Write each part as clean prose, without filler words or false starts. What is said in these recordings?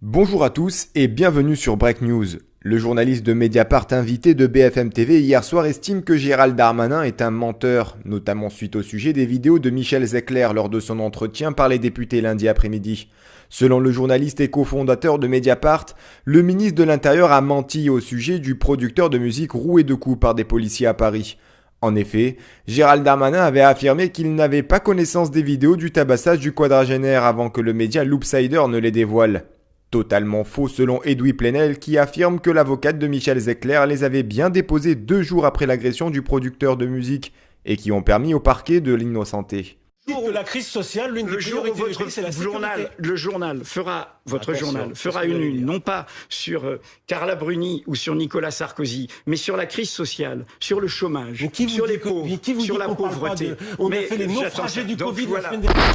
Bonjour à tous et bienvenue sur Break News. Le journaliste de Mediapart invité de BFM TV hier soir estime que Gérald Darmanin est un menteur, notamment suite au sujet des vidéos de Michel Zecler lors de son entretien par les députés lundi après-midi. Selon le journaliste et cofondateur de Mediapart, le ministre de l'Intérieur a menti au sujet du producteur de musique roué de coups par des policiers à Paris. En effet, Gérald Darmanin avait affirmé qu'il n'avait pas connaissance des vidéos du tabassage du quadragénaire avant que le média Loopsider ne les dévoile. Totalement faux selon Edoui Plenel qui affirme que l'avocate de Michel Zecler les avait bien déposés 2 jours après l'agression du producteur de musique et qui ont permis au parquet de l'innocenter. Que la crise sociale, l'une des priorités du pays, c'est la sécurité. Le journal fera, votre journal fera une, non pas sur Carla Bruni ou sur Nicolas Sarkozy, mais sur la crise sociale, sur le chômage, sur les pauvres, sur la pauvreté. On a fait les naufragés du Covid la semaine dernière.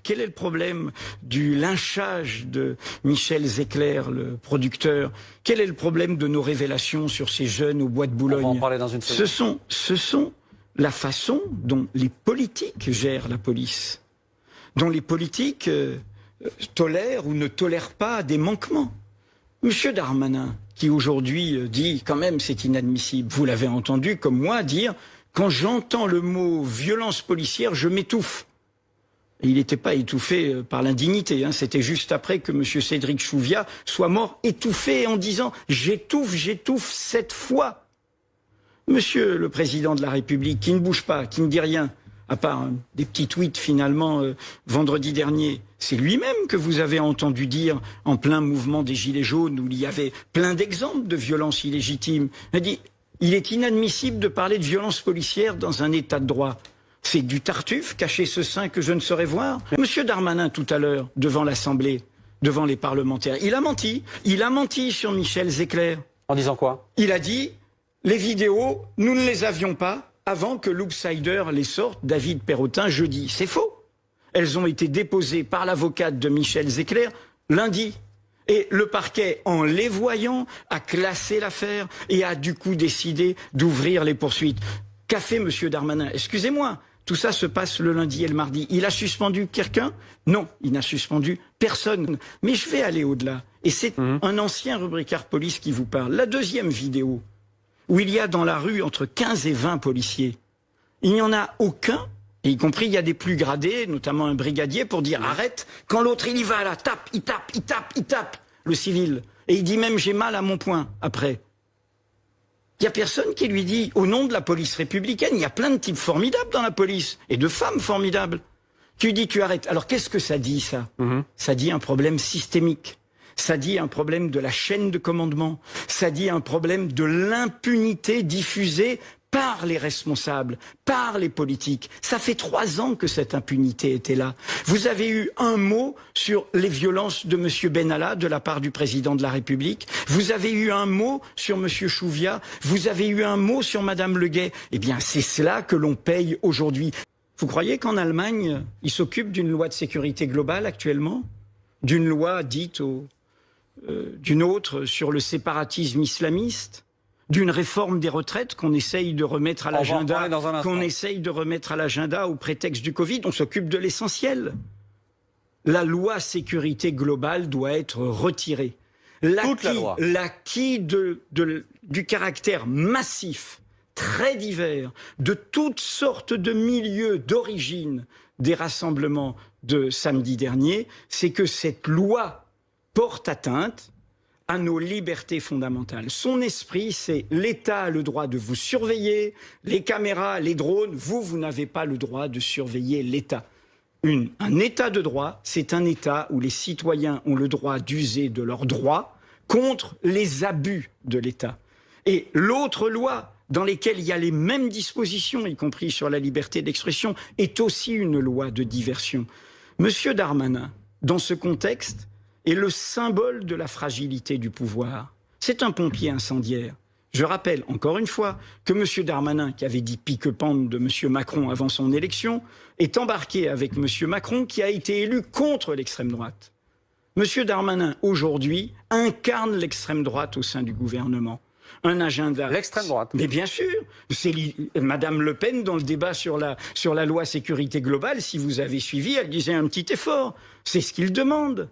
Quel est le problème du lynchage de Michel Zecler, le producteur? Quel est le problème de nos révélations sur ces jeunes au bois de Boulogne? On va en parler dans une seconde. Ce sont la façon dont les politiques gèrent la police, dont les politiques tolèrent ou ne tolèrent pas des manquements. Monsieur Darmanin, qui aujourd'hui dit quand même c'est inadmissible, vous l'avez entendu comme moi dire, quand j'entends le mot violence policière, je m'étouffe. Et il n'était pas étouffé par l'indignité, c'était juste après que monsieur Cédric Chouviat soit mort étouffé en disant j'étouffe cette fois. Monsieur le Président de la République, qui ne bouge pas, qui ne dit rien, à part des petits tweets finalement vendredi dernier, c'est lui-même que vous avez entendu dire en plein mouvement des Gilets jaunes où il y avait plein d'exemples de violences illégitimes. Il a dit il est inadmissible de parler de violence policière dans un état de droit. C'est du Tartuffe, cacher ce sein que je ne saurais voir. Monsieur Darmanin tout à l'heure, devant l'Assemblée, devant les parlementaires, il a menti. Il a menti sur Michel Zecler. En disant quoi? Il a dit les vidéos, nous ne les avions pas avant que Loopsider les sorte, David Perrotin, jeudi. C'est faux. Elles ont été déposées par l'avocate de Michel Zecler lundi. Et le parquet, en les voyant, a classé l'affaire et a du coup décidé d'ouvrir les poursuites. Qu'a fait monsieur Darmanin? Excusez-moi, tout ça se passe le lundi et le mardi. Il a suspendu quelqu'un? Non, il n'a suspendu personne. Mais je vais aller au-delà. Et c'est un ancien rubricard police qui vous parle. La deuxième vidéo, où il y a dans la rue entre 15 et 20 policiers. Il n'y en a aucun, et y compris il y a des plus gradés, notamment un brigadier, pour dire arrête, quand l'autre il y va là, il tape, le civil. Et il dit même j'ai mal à mon poing, après. Il n'y a personne qui lui dit, au nom de la police républicaine, il y a plein de types formidables dans la police, et de femmes formidables. Tu dis tu arrêtes. Alors qu'est-ce que ça dit ça? Ça dit un problème systémique. Ça dit un problème de la chaîne de commandement. Ça dit un problème de l'impunité diffusée par les responsables, par les politiques. Ça fait 3 ans que cette impunité était là. Vous avez eu un mot sur les violences de monsieur Benalla de la part du président de la République. Vous avez eu un mot sur monsieur Chouviat. Vous avez eu un mot sur madame Le Gay. Eh bien, c'est cela que l'on paye aujourd'hui. Vous croyez qu'en Allemagne, ils s'occupent d'une loi de sécurité globale actuellement? D'une loi dite d'une autre sur le séparatisme islamiste, d'une réforme des retraites qu'on essaye de remettre à l'agenda, au prétexte du Covid. On s'occupe de l'essentiel. La loi sécurité globale doit être retirée. L'acquis du caractère massif, très divers, de toutes sortes de milieux, d'origine des rassemblements de samedi dernier, c'est que cette loi porte atteinte à nos libertés fondamentales. Son esprit, c'est l'État a le droit de vous surveiller, les caméras, les drones, vous n'avez pas le droit de surveiller l'État. Un État de droit, c'est un État où les citoyens ont le droit d'user de leurs droits contre les abus de l'État. Et l'autre loi, dans laquelle il y a les mêmes dispositions, y compris sur la liberté d'expression, est aussi une loi de diversion. Monsieur Darmanin, dans ce contexte, est le symbole de la fragilité du pouvoir. C'est un pompier incendiaire. Je rappelle, encore une fois, que M. Darmanin, qui avait dit pique-pente de M. Macron avant son élection, est embarqué avec M. Macron, qui a été élu contre l'extrême droite. M. Darmanin, aujourd'hui, incarne l'extrême droite au sein du gouvernement. Un agenda... L'extrême droite. Mais bien sûr, c'est Madame Le Pen, dans le débat sur la loi sécurité globale, si vous avez suivi, elle disait un petit effort. C'est ce qu'il demande.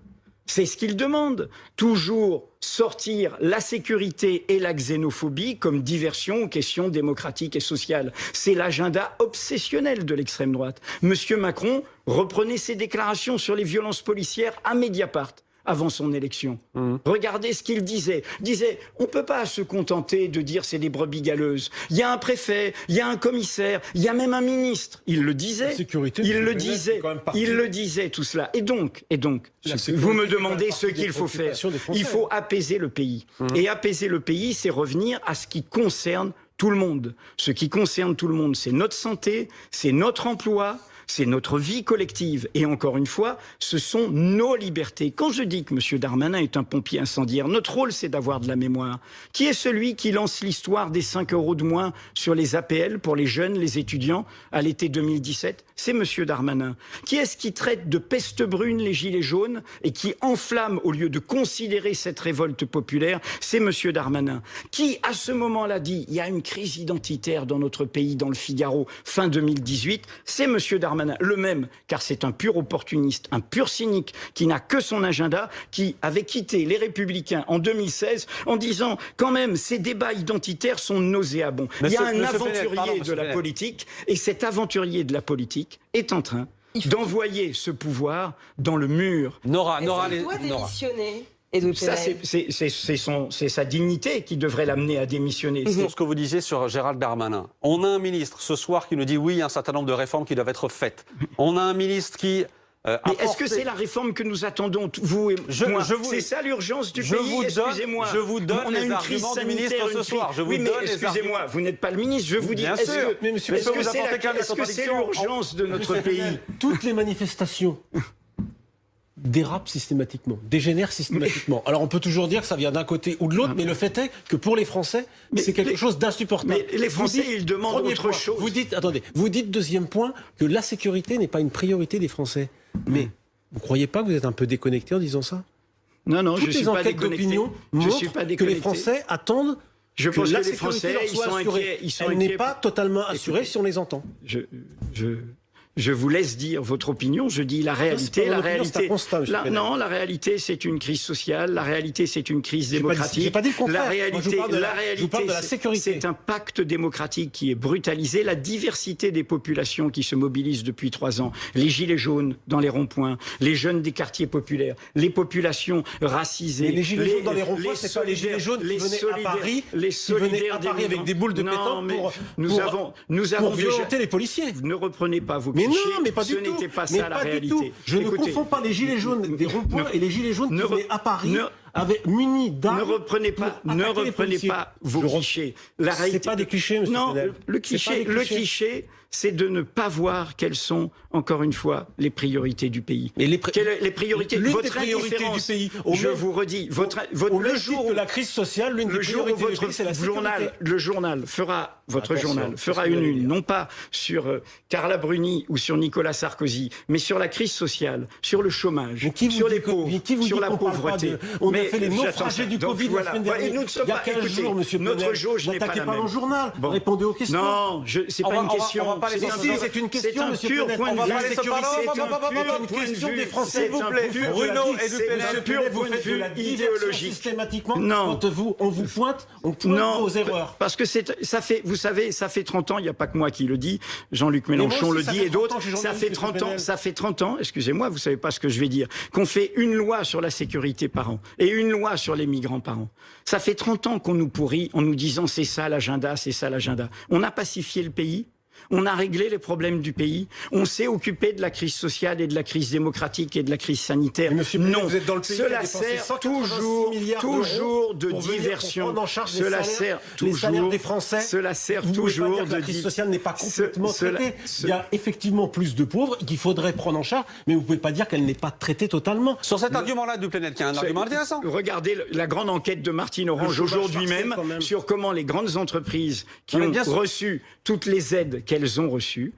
C'est ce qu'ils demandent. Toujours sortir la sécurité et la xénophobie comme diversion aux questions démocratiques et sociales. C'est l'agenda obsessionnel de l'extrême droite. Monsieur Macron reprenait ses déclarations sur les violences policières à Mediapart avant son élection. Regardez ce qu'il disait. Il disait, on ne peut pas se contenter de dire c'est des brebis galeuses. Il y a un préfet, il y a un commissaire, il y a même un ministre. Il le disait. Il le disait tout cela. Et donc, vous me demandez ce qu'il faut faire. Il faut apaiser le pays. Et apaiser le pays, c'est revenir à ce qui concerne tout le monde. Ce qui concerne tout le monde, c'est notre santé, c'est notre emploi, c'est notre vie collective. Et encore une fois, ce sont nos libertés. Quand je dis que M. Darmanin est un pompier incendiaire, notre rôle, c'est d'avoir de la mémoire. Qui est celui qui lance l'histoire des 5 € de moins sur les APL pour les jeunes, les étudiants, à l'été 2017 ? C'est M. Darmanin. Qui est-ce qui traite de peste brune les gilets jaunes et qui enflamme au lieu de considérer cette révolte populaire ? C'est M. Darmanin. Qui, à ce moment-là, dit il y a une crise identitaire dans notre pays, dans le Figaro, fin 2018 ? C'est M. Darmanin. Le même, car c'est un pur opportuniste, un pur cynique, qui n'a que son agenda, qui avait quitté les Républicains en 2016 en disant, quand même, ces débats identitaires sont nauséabonds. Il y a un aventurier de la politique, et cet aventurier de la politique est en train d'envoyer ce pouvoir dans le mur. Nora, démissionner. Ça, c'est sa dignité qui devrait l'amener à démissionner. Pour ce que vous disiez sur Gérald Darmanin, on a un ministre ce soir qui nous dit oui, il y a un certain nombre de réformes qui doivent être faites. On a un ministre qui... Mais est-ce que c'est la réforme que nous attendons, vous et moi ? C'est ça l'urgence du pays, excusez-moi. Je vous donne les arguments du ministre ce soir. Excusez-moi, vous n'êtes pas le ministre, je vous dis, est-ce que c'est l'urgence de notre pays ? Toutes les manifestations dérapent systématiquement, dégénèrent systématiquement. Alors on peut toujours dire que ça vient d'un côté ou de l'autre, mais le fait est que pour les Français, c'est quelque chose d'insupportable. Mais les Français, ils demandent autre chose. Vous dites, deuxième point, que la sécurité n'est pas une priorité des Français. Mais vous ne croyez pas que vous êtes un peu déconnecté en disant ça ? Non, je ne suis pas déconnecté. Toutes les enquêtes d'opinion montrent que les Français attendent que la sécurité leur soit assurée. Elle n'est pas totalement assurée si on les entend. Je vous laisse dire votre opinion, je dis la réalité. La réalité, c'est une crise sociale, la réalité, c'est une crise démocratique. J'ai pas dit le contraire. La réalité, je vous parle de la sécurité. C'est un pacte démocratique qui est brutalisé, la diversité des populations qui se mobilisent depuis 3 ans, les gilets jaunes dans les ronds-points, les jeunes des quartiers populaires, les populations racisées. Mais les gilets jaunes dans les ronds-points, c'est pas les gilets jaunes qui venaient à Paris, avec des boules de pétanque pour violenter les policiers. Ne reprenez pas vos Mais non, mais pas du tout. Ce n'était pas ça la réalité. Je ne confonds pas les gilets jaunes des ronds-points et les gilets jaunes qui venaient à Paris avec munis d'armes. Ne reprenez pas vos clichés. La réalité. C'est pas des clichés, monsieur Non, Penel. le cliché, c'est de ne pas voir quelles sont, encore une fois, les priorités du pays. Mais les priorités, votre priorité du pays. Je vous redis, le jour où la crise sociale, l'une des priorités du pays, c'est la sécurité. Le journal fera une, non pas sur Carla Bruni ou sur Nicolas Sarkozy, mais sur la crise sociale, sur le chômage, sur les pauvres, sur la pauvreté. On a fait les naufragés du Covid la semaine dernière. Il y a 15 jours, monsieur Penel. Notre jauge n'est pas la même. N'attaquez pas mon journal. Répondez aux questions. Non, c'est pas une question. C'est une question, monsieur Penel. On va pas C'est une question des Français, s'il vous plaît. Bruno et c'est un pur point de vue idéologique. Systématiquement, quand on vous pointe, on pointe vos erreurs. Parce que ça fait, vous savez, ça fait 30 ans, il n'y a pas que moi qui le dis, Jean-Luc Mélenchon le dit et d'autres, ça fait 30 ans, excusez-moi, vous savez pas ce que je vais dire, qu'on fait une loi sur la sécurité par an et une loi sur les migrants par an. Ça fait 30 ans qu'on nous pourrit en nous disant c'est ça l'agenda, c'est ça l'agenda. On a pacifié le pays. On a réglé les problèmes du pays. On s'est occupé de la crise sociale et de la crise démocratique et de la crise sanitaire. Non, vous êtes dans le pays cela sert toujours de diversion. Cela sert toujours les salaires des Français. Cela sert vous toujours pas dire que la crise sociale n'est pas complètement traitée. Il y a effectivement plus de pauvres qu'il faudrait prendre en charge, mais vous pouvez pas dire qu'elle n'est pas traitée totalement. Sur cet argument-là du Planète, qui est un argument intéressant. Regardez la grande enquête de Martine Orange aujourd'hui même sur comment les grandes entreprises qui ont reçu toutes les aides qu'elles ont reçues,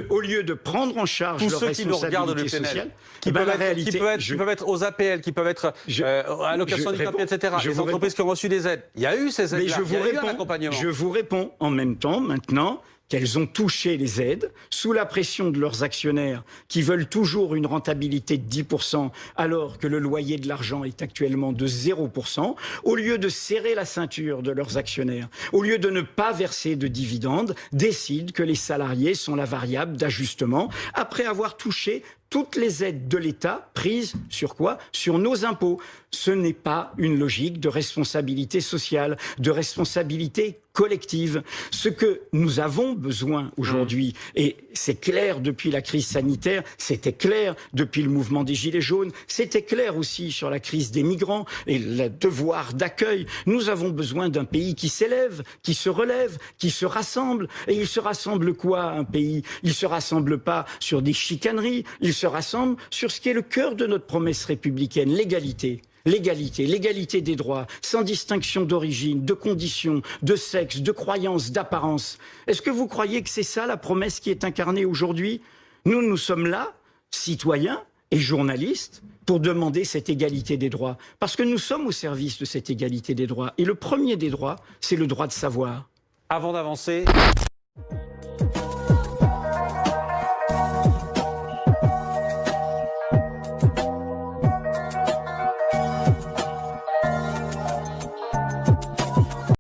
au lieu de prendre en charge leur responsabilité sociale, qui peuvent être aux APL, qui peuvent être à l'allocation handicapée, etc. Les entreprises qui ont reçu des aides. Il y a eu ces aides-là, il y a eu un accompagnement. Je vous réponds en même temps, maintenant, qu'elles ont touché les aides sous la pression de leurs actionnaires qui veulent toujours une rentabilité de 10% alors que le loyer de l'argent est actuellement de 0%, au lieu de serrer la ceinture de leurs actionnaires, au lieu de ne pas verser de dividendes, décident que les salariés sont la variable d'ajustement après avoir touché toutes les aides de l'État prises sur quoi? Sur nos impôts. Ce n'est pas une logique de responsabilité sociale, de responsabilité collective. Ce que nous avons besoin aujourd'hui, et c'est clair depuis la crise sanitaire, c'était clair depuis le mouvement des Gilets jaunes, c'était clair aussi sur la crise des migrants et le devoir d'accueil. Nous avons besoin d'un pays qui s'élève, qui se relève, qui se rassemble. Et il se rassemble quoi, un pays? Il se rassemble pas sur des chicaneries, il se rassemble sur ce qui est le cœur de notre promesse républicaine, l'égalité. L'égalité des droits, sans distinction d'origine, de condition, de sexe, de croyance, d'apparence. Est-ce que vous croyez que c'est ça la promesse qui est incarnée aujourd'hui? Nous sommes là, citoyens et journalistes, pour demander cette égalité des droits. Parce que nous sommes au service de cette égalité des droits. Et le premier des droits, c'est le droit de savoir. Avant d'avancer,